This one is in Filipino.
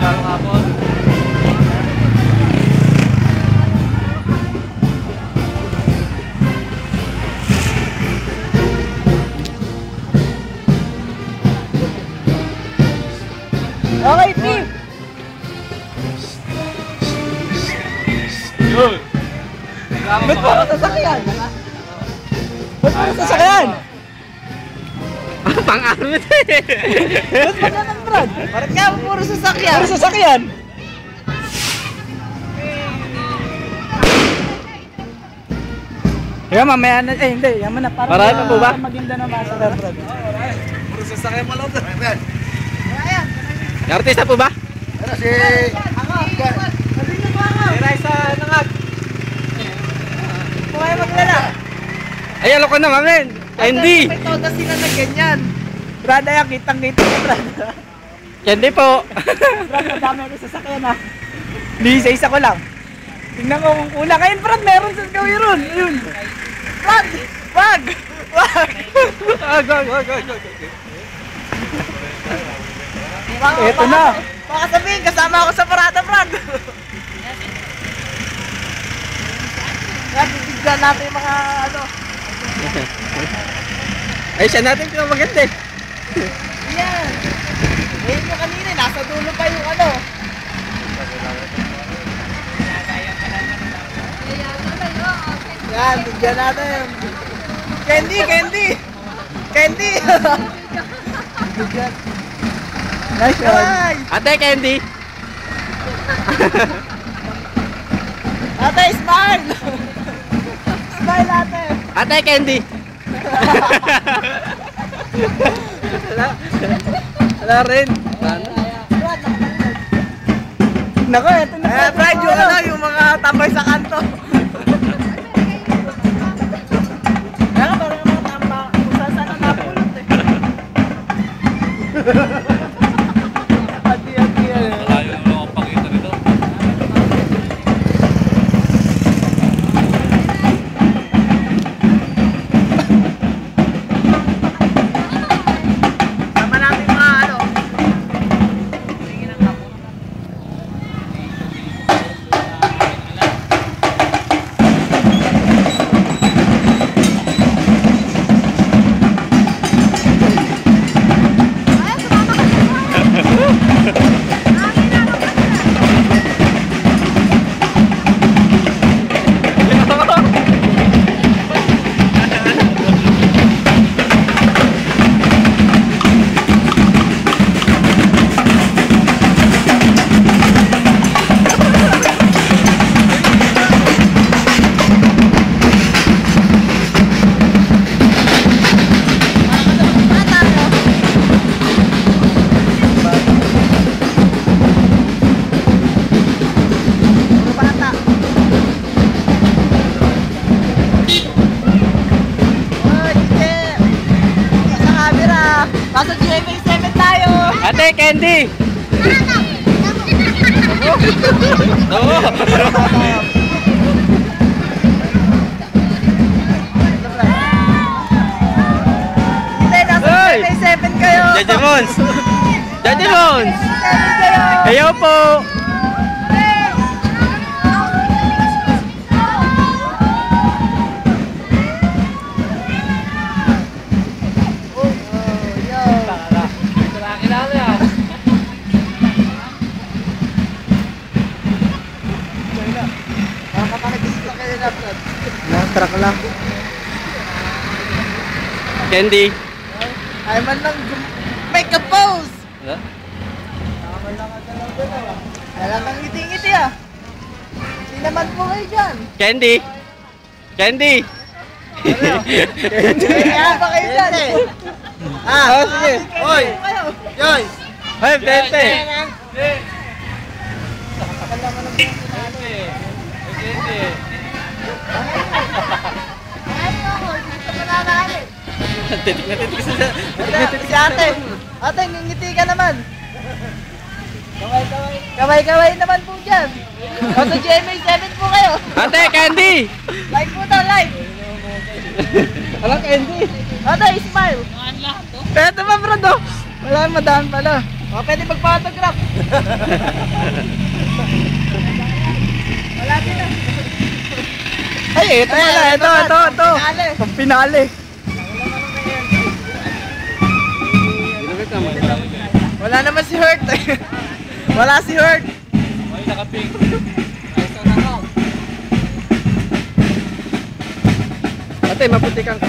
Magkano nga po? Okay, team! Yun! Ba't puro sasakyan? Ba't puro sasakyan? Pang-armit eh! Ba't ba ganun, Brad? Bakit nga puro sasakyan? Puro sasakyan? Kaya mamaya na, hindi, yaman na. Marami pa po ba? Maganda na masarap, Brad. Puro sasakyan mo lang. May artista po ba? Ano si... Si Raisa Nangag. Kung kayo maglala. Ay, alo ko naman, men! Candy! May toda sila na ganyan. Brad, ayan, kitang-kita ka, Brad. Candy po! Brad, madami ako sasakyan, ha. Di isa-isa ko lang. Tingnan ko kung kulang. Ayun, Brad, meron sa gawin ron. Ayun. Brad! Wag! Wag! Eto na. Baka sabihin, kasama ako sa parada, Brad. Kaya bibigyan natin yung mga ano. Ay, siya natin pinamaganda eh. Yan. Ngayon nyo kanina, nasa dulo pa yung ano. Yan, bigyan natin. Candy, candy. Candy. Nice one. Ay, Ate, Candy! ate, smile. Smile, ate. Ate, Candy! Wala rin. Brad, Nako, eto na. Brad, yung ano, yung mga tambay sa kanto. Kaya parang yung mga tamba, kung saan saan ang napulot eh. Ati-ati yan. Malayo naman akong pakita nito. Sama namin mga ano. Nasa GMA7 tayo! Ate, Candy! Oo! Hindi, nasa Hoy! GMA7 kayo! Jajamons! Jajamons! GMA7 kayo! Kayo po! Truck lang. Candy! Ay man lang make a pose! Wala kang ngiti-ngiti ah! Hindi naman po kayo dyan! Candy! Candy! Kaya ba kayo dyan? Oh, sige! Hoy! Yoy! Hey, Tente! Titik na titik sa... Si ate! Ate, ngingiti ka naman! Kaway-kaway naman po dyan! Nasa GMA7 po kayo! Ate, Candy! Like po daw, like! Alang Candy! Ate, smile! Eto ba, bro, do? Wala, madaan pala. O, pwede mag-photograph. Wala din na. Ay, ito pala. Ito. Finale. Ang pinali. Wala naman si Hurt. Wala si Hurt. Ay, nakaping. Ate, maputi kang.